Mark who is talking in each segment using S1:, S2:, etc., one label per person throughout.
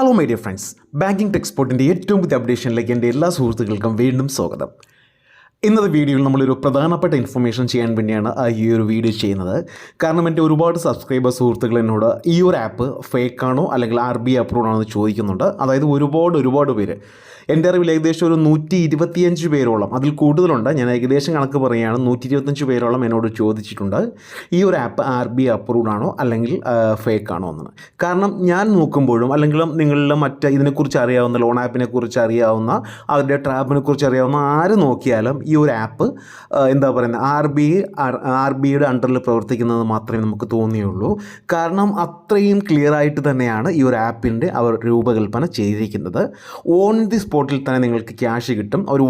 S1: Hello my dear friends, banking ടെക്സ്പോർട്ടിൻ്റെ ഏറ്റവും പുതിയ അപ്ഡേഷനിലേക്ക് എൻ്റെ എല്ലാ സുഹൃത്തുക്കൾക്കും വീണ്ടും സ്വാഗതം. ഇന്നത്തെ വീഡിയോയിൽ നമ്മളൊരു പ്രധാനപ്പെട്ട ഇൻഫർമേഷൻ ചെയ്യാൻ വേണ്ടിയാണ് ഈ ഒരു വീഡിയോ ചെയ്യുന്നത്. കാരണം എൻ്റെ ഒരുപാട് സബ്സ്ക്രൈബർ സുഹൃത്തുക്കൾ എന്നോട് ഈ ഒരു ആപ്പ് ഫേക്കാണോ അല്ലെങ്കിൽ RBI അപ്രൂവ്ഡ് ആണോ എന്ന് ചോദിക്കുന്നുണ്ട്. അതായത് ഒരുപാട് പേര്, എൻ്റെ അറിവിൽ ഏകദേശം ഒരു 125 പേരോളം, അതിൽ കൂടുതലുണ്ട്, ഞാൻ ഏകദേശം കണക്ക് പറയുകയാണ്, 125 പേരോളം എന്നോട് ചോദിച്ചിട്ടുണ്ട് ഈ ഒരു ആപ്പ് RBI അപ്രൂവ്ഡ് ആണോ അല്ലെങ്കിൽ ഫേക്കാണോ എന്ന്. കാരണം ഞാൻ നോക്കുമ്പോഴും അല്ലെങ്കിൽ നിങ്ങളുടെ ഇതിനെക്കുറിച്ച് അറിയാവുന്ന, ലോൺ ആപ്പിനെ കുറിച്ച് അറിയാവുന്ന, അവരുടെ ട്രാപ്പിനെ കുറിച്ച് അറിയാവുന്ന ആര് നോക്കിയാലും ഈ ഒരു ആപ്പ് RBIയുടെ അണ്ടറിൽ പ്രവർത്തിക്കുന്നത് മാത്രമേ നമുക്ക് തോന്നിയുള്ളൂ. കാരണം അത്രയും ക്ലിയർ ആയിട്ട് തന്നെയാണ് ഈ ഒരു ആപ്പിൻ്റെ അവർ രൂപകൽപ്പന ചെയ്തിരിക്കുന്നത്. ഓൺ ദി സ്പോട്ടിൽ തന്നെ നിങ്ങൾക്ക് ക്യാഷ് കിട്ടും. ഒരു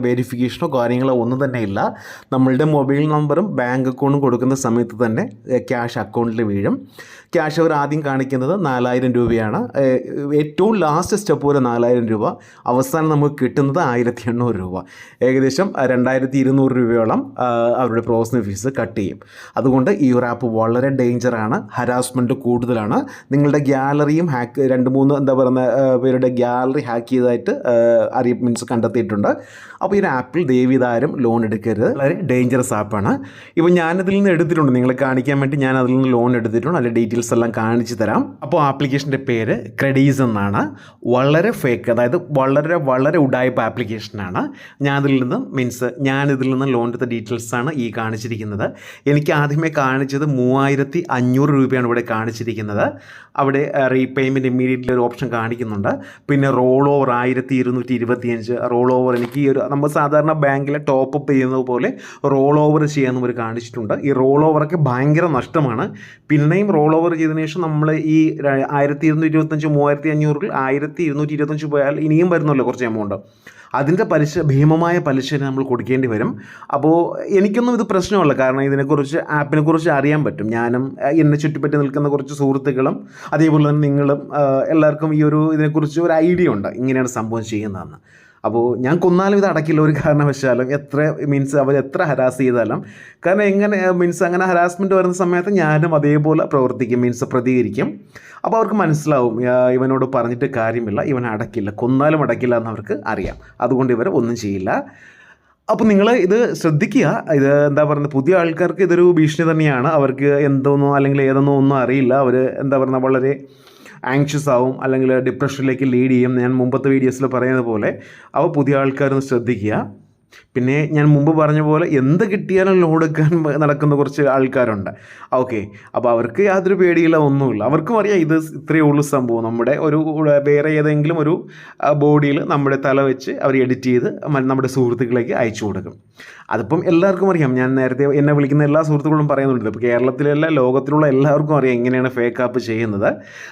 S1: വെരിഫിക്കേഷനോ കാര്യങ്ങളോ ഒന്നും തന്നെ ഇല്ല. നമ്മളുടെ മൊബൈൽ നമ്പറും ബാങ്ക് അക്കൗണ്ടും കൊടുക്കുന്ന സമയത്ത് തന്നെ ക്യാഷ് അക്കൗണ്ടിൽ വീഴും. ക്യാഷ് അവർ ആദ്യം കാണിക്കുന്നത് 4000 രൂപയാണ്. ഏറ്റവും ലാസ്റ്റ് സ്റ്റെപ്പ് വരെ 4000 രൂപ, അവസാനം നമുക്ക് കിട്ടുന്നത് 1800 രൂപ. ഏകദേശം 2200 രൂപയോളം അവരുടെ പ്രോസസ്സിംഗ് ഫീസ് കട്ട് ചെയ്യും. അതുകൊണ്ട് ഈ ഒരു ആപ്പ് വളരെ ഡേഞ്ചറാണ്, ഹരാസ്മെൻറ്റ് കൂടുതലാണ്. നിങ്ങളുടെ ഗ്യാലറിയും ഹാക്ക് 2-3 പേരുടെ ഗ്യാലറി ഹാക്ക് ചെയ്തതായിട്ട് കണ്ടെത്തിയിട്ടുണ്ട്. അപ്പോൾ ഈ ഒരു ആപ്പിൽ ദയവിതാരം ലോൺ എടുക്കരുത്, വളരെ ഡേഞ്ചറസ് ആപ്പാണ്. ഇപ്പോൾ ഞാനതിൽ നിന്ന് എടുത്തിട്ടുണ്ട്, നിങ്ങളെ കാണിക്കാൻ വേണ്ടി ഞാൻ അതിൽ നിന്ന് ലോൺ എടുത്തിട്ടുണ്ട്. അതിൻ്റെ ഡീറ്റെയിൽസ് എല്ലാം കാണിച്ചു തരാം. അപ്പോൾ ആപ്ലിക്കേഷൻ്റെ പേര് ക്രെഡീസ് എന്നാണ്. വളരെ ഫേക്ക്, അതായത് വളരെ ഉഡായിപ്പ് ആപ്ലിക്കേഷനാണ്. ഞാനിതിൽ നിന്ന് ലോൺ എടുത്ത ഡീറ്റെയിൽസാണ് ഈ കാണിച്ചിരിക്കുന്നത്. എനിക്ക് ആദ്യമേ കാണിച്ചത് 3500 രൂപയാണ് ഇവിടെ കാണിച്ചിരിക്കുന്നത്. അവിടെ റീപേയ്മെൻറ്റ് ഇമ്മീഡിയറ്റ്ലി ഒരു ഓപ്ഷൻ കാണിക്കുന്നുണ്ട്. പിന്നെ റോൾ ഓവർ 1225 റോൾ ഓവർ, എനിക്ക് ഈ ഒരു നമ്മൾ സാധാരണ ബാങ്കിലെ ടോപ്പ് അപ്പ് ചെയ്യുന്നത് പോലെ റോൾ ഓവർ ചെയ്യാമെന്ന് അവർ കാണിച്ചിട്ടുണ്ട്. ഈ റോൾ ഓവറൊക്കെ ഭയങ്കര നഷ്ടമാണ്. പിന്നെയും റോൾ ഓവർ ചെയ്തതിനു ശേഷം നമ്മൾ ഈ 1225 3500 1225 പോയാൽ ഇനിയും വരുന്നല്ലോ കുറച്ച് എമൗണ്ട്. അതിൻ്റെ ഭീമമായ പലിശ നമ്മൾ കൊടുക്കേണ്ടി വരും. അപ്പോൾ എനിക്കൊന്നും ഇത് പ്രശ്നമല്ല, കാരണം ആപ്പിനെക്കുറിച്ച് അറിയാൻ പറ്റും. ഞാനും എന്നെ ചുറ്റിപ്പറ്റി നിൽക്കുന്ന കുറച്ച് സുഹൃത്തുക്കളും അതേപോലെ തന്നെ നിങ്ങളും എല്ലാവർക്കും ഇതിനെക്കുറിച്ച് ഒരു ഐഡിയ ഉണ്ട്, ഇങ്ങനെയാണ് സംഭവം ചെയ്യുന്നതെന്ന്. അപ്പോൾ ഞാൻ കൊന്നാലും ഇത് അടക്കില്ല ഒരു കാരണവശാലും, അവർ എത്ര ഹരാസ് ചെയ്താലും. കാരണം അങ്ങനെ ഹരാസ്മെൻറ്റ് വരുന്ന സമയത്ത് ഞാനും അതേപോലെ പ്രവർത്തിക്കും, പ്രതികരിക്കും. അപ്പോൾ അവർക്ക് മനസ്സിലാവും ഇവനോട് പറഞ്ഞിട്ട് കാര്യമില്ല, ഇവൻ അടക്കില്ല, കൊന്നാലും അടക്കില്ല എന്നവർക്ക് അറിയാം. അതുകൊണ്ട് ഇവർ ഒന്നും ചെയ്യില്ല. അപ്പോൾ നിങ്ങൾ ഇത് ശ്രദ്ധിക്കുക. ഇത് പുതിയ ആൾക്കാർക്ക് ഇതൊരു ഭീഷണി തന്നെയാണ്. അവർക്ക് എന്തോന്നോ അല്ലെങ്കിൽ ഏതെന്നോ ഒന്നും അറിയില്ല. അവർ വളരെ ആങ്ഷ്യസ് ആവും, അല്ലെങ്കിൽ ഡിപ്രഷനിലേക്ക് ലീഡ് ചെയ്യും. ഞാൻ മുമ്പത്തെ വീഡിയോസിൽ പറയുന്നത് പോലെ. അപ്പോൾ പുതിയ ആൾക്കാരൊന്ന് ശ്രദ്ധിക്കുക. പിന്നെ ഞാൻ മുമ്പ് പറഞ്ഞ പോലെ എന്ത് കിട്ടിയാലും ലോൺ എടുക്കാൻ നടക്കുന്ന കുറച്ച് ആൾക്കാരുണ്ട്. ഓക്കെ, അപ്പോൾ അവർക്ക് യാതൊരു പേടിയില്ല, ഒന്നുമില്ല. അവർക്കും അറിയാം ഇത് ഇത്രയേ ഉള്ളൂ സംഭവം. നമ്മുടെ വേറെ ഏതെങ്കിലും ഒരു ബോഡിയിൽ നമ്മുടെ തല വെച്ച് അവർ എഡിറ്റ് ചെയ്ത് നമ്മുടെ സുഹൃത്തുക്കളിലേക്ക് അയച്ചു കൊടുക്കും. അതിപ്പം എല്ലാവർക്കും അറിയാം. ഞാൻ നേരത്തെ എന്നെ വിളിക്കുന്ന എല്ലാ സുഹൃത്തുക്കളും പറയുന്നുണ്ട്. ഇപ്പോൾ കേരളത്തിലല്ല, ലോകത്തിലുള്ള എല്ലാവർക്കും അറിയാം എങ്ങനെയാണ് ഫേക്ക് ആപ്പ് ചെയ്യുന്നത്.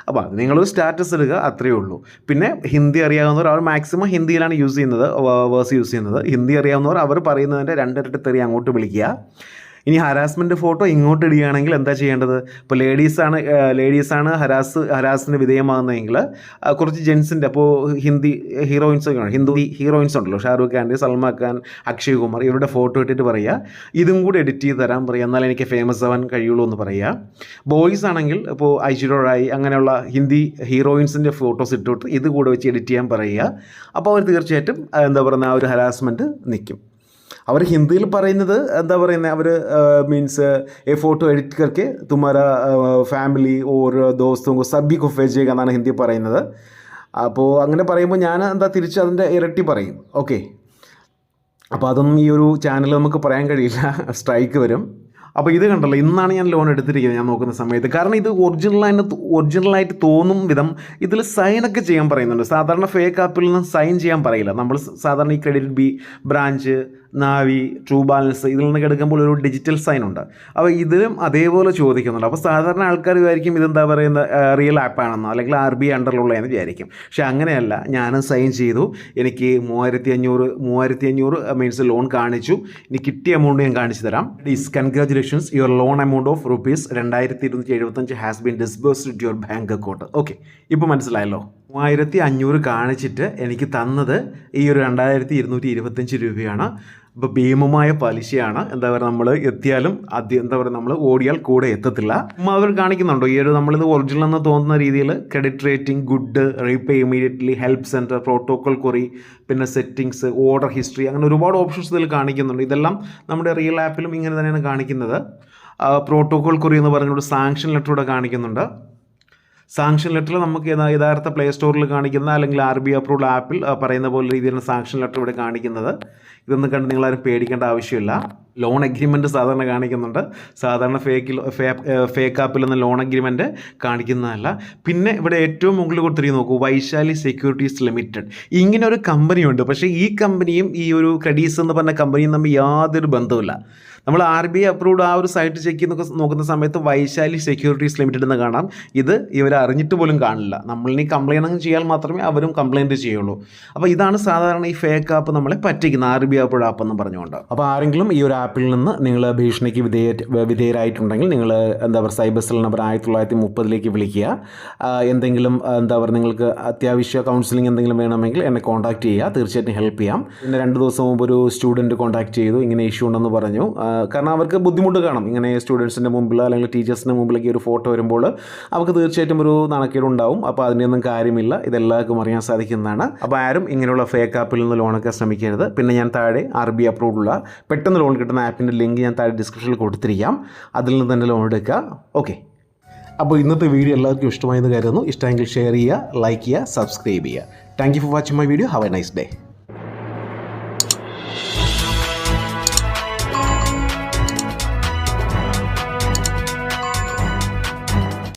S1: അപ്പോൾ അത് നിങ്ങളൊരു സ്റ്റാറ്റസ് ഇടുക, അത്രയേ ഉള്ളൂ. പിന്നെ ഹിന്ദി അറിയാവുന്നവർ, അവർ മാക്സിമം ഹിന്ദിയിലാണ് യൂസ് ചെയ്യുന്നത്. ഹിന്ദി അറിയാവുന്നവർ അവർ പറയുന്നതിൻ്റെ 2 ഇരട്ടി തെറി അങ്ങോട്ട് വിളിക്കുക. ഇനി ഹരാസ്മെൻറ്റ് ഫോട്ടോ ഇങ്ങോട്ട് ഇടുകയാണെങ്കിൽ എന്താ ചെയ്യേണ്ടത്? ഇപ്പോൾ ലേഡീസാണ് ഹരാസിന് വിധേയമാകുന്നതെങ്കിൽ കുറച്ച് ജെൻസിൻ്റെ, അപ്പോൾ ഹിന്ദി ഹീറോയിൻസ് ഉണ്ടല്ലോ, ഷാറൂഖ് ഖാൻ, സൽമാൻ ഖാൻ, അക്ഷയ് കുമാർ, ഇവരുടെ ഫോട്ടോ ഇട്ടിട്ട് പറയുക, ഇതും കൂടി എഡിറ്റ് ചെയ്ത് തരാൻ പറയുക, എന്നാലും എനിക്ക് ഫേമസ് ആവാൻ കഴിയുള്ളൂ എന്ന് പറയുക. ബോയ്സ് ആണെങ്കിൽ ഇപ്പോൾ ഐശ്വര്യ റായ് അങ്ങനെയുള്ള ഹിന്ദി ഹീറോയിൻസിൻ്റെ ഫോട്ടോസ് ഇട്ടിട്ട് ഇത് കൂടെ വെച്ച് എഡിറ്റ് ചെയ്യാൻ പറയുക. അപ്പോൾ അവർ തീർച്ചയായിട്ടും ആ ഒരു ഹരാസ്മെൻറ്റ് നിൽക്കും. അവർ ഹിന്ദിയിൽ പറയുന്നത് അവർ എ ഫോട്ടോ എഡിറ്റ് करके तुम्हारा ഫാമിലി ഓർ ദോസ്തോं को सभी को भेजेगा എന്നാണ് ഹിന്ദി പറയുന്നത്. അപ്പോൾ അങ്ങനെ പറയുമ്പോൾ ഞാൻ തിരിച്ച് അതിൻ്റെ ഇരട്ടി പറയും. ഓക്കെ, അപ്പോൾ അതൊന്നും ഈ ഒരു ചാനൽ നമുക്ക് പറയാൻ കഴിയില്ല, സ്ട്രൈക്ക് വരും. അപ്പോൾ ഇത് കണ്ടല്ലോ, ഇന്നാണ് ഞാൻ ലോൺ എടുത്തിരിക്കുന്നത് ഞാൻ നോക്കുന്ന സമയത്ത്. കാരണം ഇത് ഒറിജിനലായിട്ട് തോന്നും വിധം ഇതിൽ സൈനൊക്കെ ചെയ്യാൻ പറയുന്നുണ്ട്. സാധാരണ ഫേക്ക് ആപ്പിൽ നിന്ന് സൈൻ ചെയ്യാൻ പറയില്ല. നമ്മൾ സാധാരണ ഈ KreditBee Branch, Navi, TrueBalance ഇതിൽ നിന്നൊക്കെ എടുക്കുമ്പോൾ ഒരു ഡിജിറ്റൽ സൈൻ ഉണ്ട്. അപ്പോൾ ഇതിലും അതേപോലെ ചോദിക്കുന്നുണ്ട്. അപ്പോൾ സാധാരണ ആൾക്കാർ വിചാരിക്കും റിയൽ ആപ്പാണെന്നോ അല്ലെങ്കിൽ RBI അണ്ടറിലുള്ളതെന്ന് വിചാരിക്കും. പക്ഷേ അങ്ങനെയല്ല. ഞാനും സൈൻ ചെയ്തു. എനിക്ക് 3500 ലോൺ കാണിച്ചു. ഇനി കിട്ടിയ എമൗണ്ട് ഞാൻ കാണിച്ചു തരാം. Congratulations, your loan amount of ₹2275 has been disbursed to your bank account. Okay, ഇപ്പോൾ മനസ്സിലായല്ലോ. 3500 കാണിച്ചിട്ട് എനിക്ക് തന്നത് ഈ ഒരു 2225 രൂപയാണ്. അപ്പോൾ ഭീമമായ പലിശയാണ്. എന്താ പറയുക, നമ്മൾ എത്തിയാലും എന്താ പറയുക, നമ്മൾ ഓടിയാൽ കൂടെ എത്തത്തില്ല. അവർ കാണിക്കുന്നുണ്ടോ ഈ ഒരു നമ്മളിത് ഒറിജിനൽ എന്ന് തോന്നുന്ന രീതിയിൽ credit rating, good, repay immediately, help centre, protocol query, പിന്നെ സെറ്റിങ്സ്, ഓർഡർ ഹിസ്റ്ററി, അങ്ങനെ ഒരുപാട് ഓപ്ഷൻസ് ഇതിൽ കാണിക്കുന്നുണ്ട്. ഇതെല്ലാം നമ്മുടെ റിയൽ ആപ്പിലും ഇങ്ങനെ തന്നെയാണ് കാണിക്കുന്നത്. പ്രോട്ടോകോൾ ക്വറി എന്ന് പറഞ്ഞൊരു സാങ്ഷൻ ലെറ്റർ കൂടെ കാണിക്കുന്നുണ്ട്. സാങ്ഷൻ ലെറ്ററിൽ നമുക്ക് യഥാർത്ഥ പ്ലേ സ്റ്റോറിൽ കാണിക്കുന്ന അല്ലെങ്കിൽ RBI അപ്രൂവ്ഡ് ആപ്പിൽ പറയുന്ന പോലെ രീതിയിലാണ് സാങ്ഷൻ ലെറ്റർ ഇവിടെ കാണിക്കുന്നത്. ഇതൊന്നും കണ്ട് നിങ്ങളാരും പേടിക്കേണ്ട ആവശ്യമില്ല. ലോൺ അഗ്രിമെൻറ്റ് സാധാരണ കാണിക്കുന്നുണ്ട്. സാധാരണ ഫേക്ക് ആപ്പിലൊന്നും ലോൺ അഗ്രിമെൻറ്റ് കാണിക്കുന്നതല്ല. പിന്നെ ഇവിടെ ഏറ്റവും മുകളിൽ കൊടുത്തിരിക്കും നോക്കൂ, വൈശാലി സെക്യൂരിറ്റീസ് ലിമിറ്റഡ്. ഇങ്ങനെ ഒരു കമ്പനിയുണ്ട്. പക്ഷേ ഈ കമ്പനിയും ഈ ഒരു ക്രെഡീസ് എന്ന് പറഞ്ഞ കമ്പനിയും തമ്മിൽ യാതൊരു ബന്ധവുമില്ല. നമ്മൾ RBI അപ്രൂവ്ഡ് ആ ഒരു സൈറ്റ് ചെക്ക് ചെയ്ത് നോക്കുന്ന സമയത്ത് വൈശാലി സെക്യൂരിറ്റീസ് ലിമിറ്റഡ് എന്ന് കാണാം. ഇത് ഇവർ അറിഞ്ഞിട്ട് പോലും കാണില്ല. നമ്മളിനി കംപ്ലയിൻറ്റ് ചെയ്യാൻ മാത്രമേ അവരും കംപ്ലയിൻറ്റ് ചെയ്യുള്ളൂ. അപ്പോൾ ഇതാണ് സാധാരണ ഈ ഫേക്ക് ആപ്പ് നമ്മളെ പറ്റിക്കുന്ന RBI അപ്രൂവ്ഡ് ആപ്പ് എന്ന് പറഞ്ഞുകൊണ്ട്. അപ്പോൾ ആരെങ്കിലും ഈ ഒരു ആപ്പിൽ നിന്ന് നിങ്ങൾ ഭീഷണിക്ക് വിധേയരായിട്ടുണ്ടെങ്കിൽ നിങ്ങൾ എന്താ പറയുക, സൈബർ സെൽ നമ്പർ 1930 വിളിക്കുക. എന്തെങ്കിലും എന്താ പറയുക, നിങ്ങൾക്ക് അത്യാവശ്യ കൗൺസിലിംഗ് എന്തെങ്കിലും വേണമെങ്കിൽ എന്നെ കോൺടാക്ട് ചെയ്യുക. തീർച്ചയായിട്ടും ഹെൽപ്പ് ചെയ്യാം. പിന്നെ 2 ദിവസം മുമ്പ് ഒരു സ്റ്റുഡൻറ്റ് കോൺടാക്ട് ചെയ്തു, ഇങ്ങനെ ഇഷ്യൂ ഉണ്ടെന്ന് പറഞ്ഞു. കാരണം അവർക്ക് ബുദ്ധിമുട്ട് കാണും, ഇങ്ങനെ സ്റ്റുഡൻസിൻ്റെ മുമ്പിൽ അല്ലെങ്കിൽ ടീച്ചേഴ്സിൻ്റെ മുമ്പിലേക്ക് ഒരു ഫോട്ടോ വരുമ്പോൾ അവർക്ക് തീർച്ചയായിട്ടും ഒരു നാണക്കേടുണ്ടാവും. അപ്പോൾ അതിൻ്റെയൊന്നും കാര്യമില്ല, ഇതെല്ലാവർക്കും അറിയാൻ സാധിക്കുന്നതാണ്. അപ്പോൾ ആരും ഇങ്ങനെയുള്ള ഫേക്ക് ആപ്പിൽ നിന്ന് ലോണൊക്കെ ശ്രമിക്കരുത്. പിന്നെ ഞാൻ താഴെ RBI അപ്രൂവ്ഡുള്ള പെട്ടെന്ന് ലോൺ കിട്ടുന്ന ആപ്പിൻ്റെ ലിങ്ക് ഞാൻ താഴെ ഡിസ്ക്രിപ്ഷനിൽ കൊടുത്തിരിക്കാം. അതിൽ നിന്ന് തന്നെ ലോൺ എടുക്കുക. ഓക്കെ, അപ്പോൾ ഇന്നത്തെ വീഡിയോ എല്ലാവർക്കും ഇഷ്ടമായെന്ന് കരുതുന്നു. ഇഷ്ടമെങ്കിൽ ഷെയർ ചെയ്യുക, ലൈക്ക് ചെയ്യുക, സബ്സ്ക്രൈബ് ചെയ്യുക. Thank you for watching my video. Have A nice day.